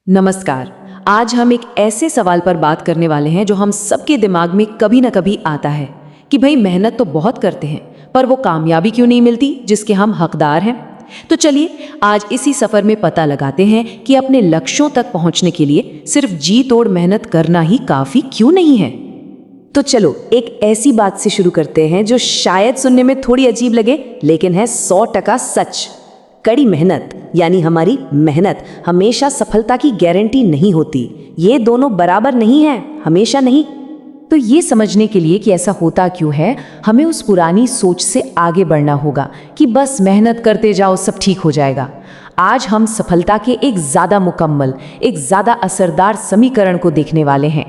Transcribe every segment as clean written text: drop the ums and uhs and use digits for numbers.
नमस्कार। आज हम एक ऐसे सवाल पर बात करने वाले हैं जो हम सबके दिमाग में कभी ना कभी आता है कि भाई मेहनत तो बहुत करते हैं पर वो कामयाबी क्यों नहीं मिलती जिसके हम हकदार हैं। तो चलिए आज इसी सफर में पता लगाते हैं कि अपने लक्ष्यों तक पहुंचने के लिए सिर्फ जी तोड़ मेहनत करना ही काफी क्यों नहीं है। तो चलो एक ऐसी बात से शुरू करते हैं जो शायद सुनने में थोड़ी अजीब लगे लेकिन है 100% सच। कड़ी मेहनत यानी हमारी मेहनत हमेशा सफलता की गारंटी नहीं होती। ये दोनों बराबर नहीं है, हमेशा नहीं। तो ये समझने के लिए कि ऐसा होता क्यों है, हमें उस पुरानी सोच से आगे बढ़ना होगा कि बस मेहनत करते जाओ सब ठीक हो जाएगा। आज हम सफलता के एक ज़्यादा मुकम्मल, एक ज़्यादा असरदार समीकरण को देखने वाले हैं।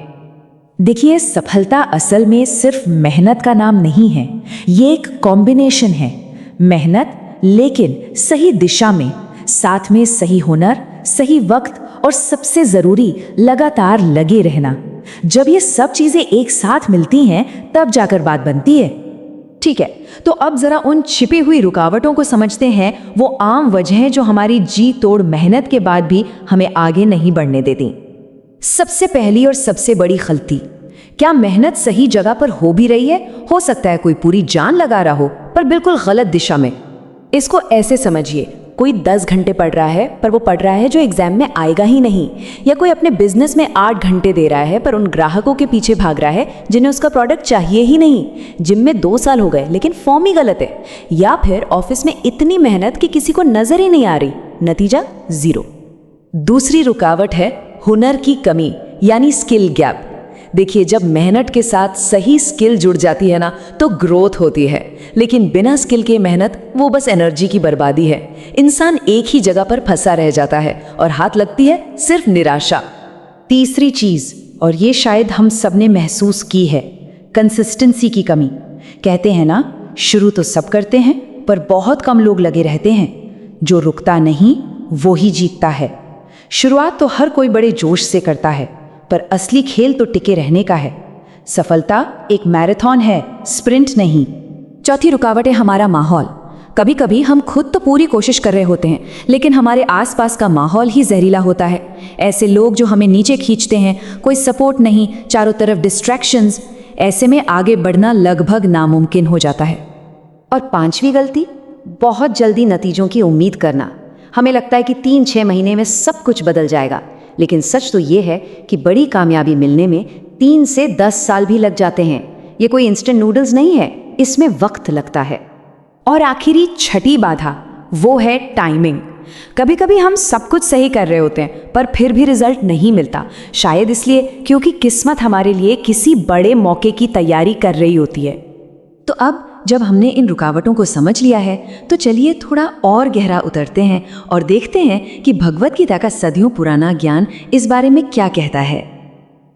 देखिए, सफलता असल में सिर्फ मेहनत का नाम नहीं है, ये एक कॉम्बिनेशन है। मेहनत लेकिन सही दिशा में, साथ में सही हुनर, सही वक्त और सबसे ज़रूरी लगातार लगे रहना। जब ये सब चीज़ें एक साथ मिलती हैं तब जाकर बात बनती है। ठीक है, तो अब ज़रा उन छिपी हुई रुकावटों को समझते हैं, वो आम वजहें जो हमारी जी तोड़ मेहनत के बाद भी हमें आगे नहीं बढ़ने देती। सबसे पहली और सबसे बड़ी गलती, क्या मेहनत सही जगह पर हो भी रही है? हो सकता है कोई पूरी जान लगा रहा हो पर बिल्कुल गलत दिशा में। इसको ऐसे समझिए, कोई 10 घंटे पढ़ रहा है पर वो पढ़ रहा है जो एग्जाम में आएगा ही नहीं, या कोई अपने बिजनेस में 8 घंटे दे रहा है पर उन ग्राहकों के पीछे भाग रहा है जिन्हें उसका प्रोडक्ट चाहिए ही नहीं। जिम में 2 साल हो गए लेकिन फॉर्म ही गलत है, या फिर ऑफिस में इतनी मेहनत कि किसी को नजर ही नहीं आ रही, नतीजा 0। दूसरी रुकावट है हुनर की कमी यानी स्किल गैप। देखिए, जब मेहनत के साथ सही स्किल जुड़ जाती है ना तो ग्रोथ होती है, लेकिन बिना स्किल के मेहनत वो बस एनर्जी की बर्बादी है। इंसान एक ही जगह पर फंसा रह जाता है और हाथ लगती है सिर्फ निराशा। तीसरी चीज, और ये शायद हम सब ने महसूस की है, कंसिस्टेंसी की कमी। कहते हैं ना, शुरू तो सब करते हैं पर बहुत कम लोग लगे रहते हैं। जो रुकता नहीं वो ही जीतता है। शुरुआत तो हर कोई बड़े जोश से करता है पर असली खेल तो टिके रहने का है। सफलता एक मैराथन है, स्प्रिंट नहीं। चौथी रुकावट है हमारा माहौल। कभी कभी हम खुद तो पूरी कोशिश कर रहे होते हैं लेकिन हमारे आसपास का माहौल ही जहरीला होता है। ऐसे लोग जो हमें नीचे खींचते हैं, कोई सपोर्ट नहीं, चारों तरफ डिस्ट्रैक्शंस। ऐसे में आगे बढ़ना लगभग नामुमकिन हो जाता है। और पांचवी गलती, बहुत जल्दी नतीजों की उम्मीद करना। हमें लगता है कि 3-6 महीने में सब कुछ बदल जाएगा, लेकिन सच तो ये है कि बड़ी कामयाबी मिलने में 3 से 10 साल भी लग जाते हैं। ये कोई इंस्टेंट नूडल्स नहीं है, इसमें वक्त लगता है। और आखिरी छठी बाधा, वो है टाइमिंग। कभी कभी हम सब कुछ सही कर रहे होते हैं पर फिर भी रिजल्ट नहीं मिलता, शायद इसलिए क्योंकि किस्मत हमारे लिए किसी बड़े मौके की तैयारी कर रही होती है। तो अब जब हमने इन रुकावटों को समझ लिया है तो चलिए थोड़ा और गहरा उतरते हैं और देखते हैं कि भगवद गीता का सदियों पुराना ज्ञान इस बारे में क्या कहता है।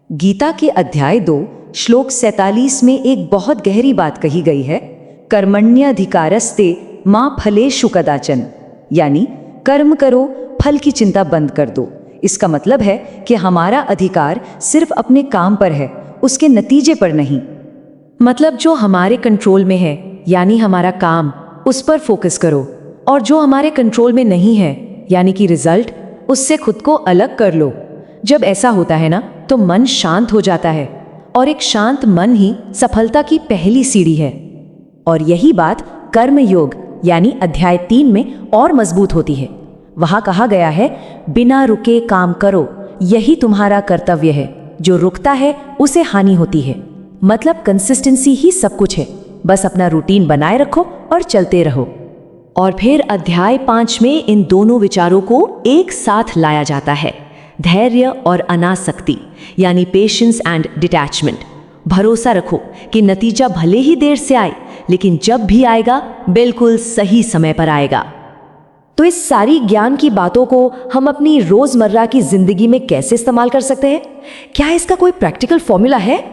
गीता के अध्याय 2 श्लोक 47 में एक बहुत गहरी बात कही गई है, कर्मण्यधिकारस्ते मां फलेषु कदाचन, यानी कर्म करो, फल की चिंता बंद कर दो। इसका मतलब है कि हमारा अधिकार सिर्फ अपने काम पर है, उसके नतीजे पर नहीं। मतलब जो हमारे कंट्रोल में है यानी हमारा काम, उस पर फोकस करो, और जो हमारे कंट्रोल में नहीं है यानी कि रिजल्ट, उससे खुद को अलग कर लो। जब ऐसा होता है ना तो मन शांत हो जाता है, और एक शांत मन ही सफलता की पहली सीढ़ी है। और यही बात कर्म योग यानी अध्याय 3 में और मजबूत होती है। वहां कहा गया है, बिना रुके काम करो, यही तुम्हारा कर्तव्य है। जो रुकता है उसे हानि होती है। मतलब कंसिस्टेंसी ही सब कुछ है, बस अपना रूटीन बनाए रखो और चलते रहो। और फिर अध्याय 5 में इन दोनों विचारों को एक साथ लाया जाता है, धैर्य और अनासक्ति यानी पेशेंस एंड डिटैचमेंट। भरोसा रखो कि नतीजा भले ही देर से आए लेकिन जब भी आएगा बिल्कुल सही समय पर आएगा। तो इस सारी ज्ञान की बातों को हम अपनी रोजमर्रा की जिंदगी में कैसे इस्तेमाल कर सकते हैं? क्या इसका कोई प्रैक्टिकल फॉर्मूला है?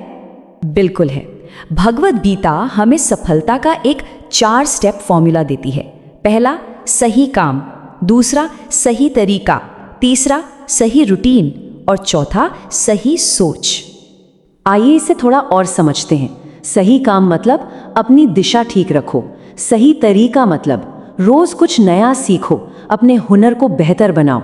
बिल्कुल है। भगवद गीता हमें सफलता का एक 4 स्टेप फॉर्मूला देती है। पहला, सही काम। दूसरा, सही तरीका। तीसरा, सही रूटीन। और चौथा, सही सोच। आइए इसे थोड़ा और समझते हैं। सही काम मतलब अपनी दिशा ठीक रखो। सही तरीका मतलब रोज कुछ नया सीखो, अपने हुनर को बेहतर बनाओ।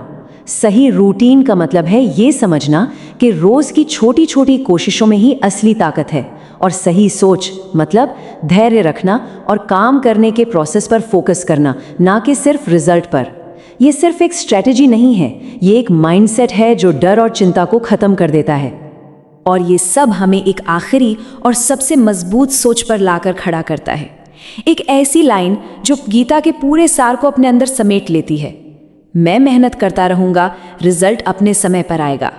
सही रूटीन का मतलब है ये समझना कि रोज की छोटी छोटी कोशिशों में ही असली ताकत है, और सही सोच मतलब धैर्य रखना और काम करने के प्रोसेस पर फोकस करना, ना कि सिर्फ रिजल्ट पर। ये सिर्फ एक स्ट्रेटजी नहीं है, ये एक माइंडसेट है जो डर और चिंता को खत्म कर देता है। और ये सब हमें एक आखिरी और सबसे मजबूत सोच पर लाकर खड़ा करता है, एक ऐसी लाइन जो गीता के पूरे सार को अपने अंदर समेट लेती है। मैं मेहनत करता रहूंगा, रिजल्ट अपने समय पर आएगा।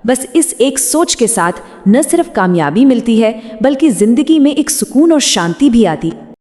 बस इस एक सोच के साथ न सिर्फ कामयाबी मिलती है, बल्कि जिंदगी में एक सुकून और शांति भी आती है।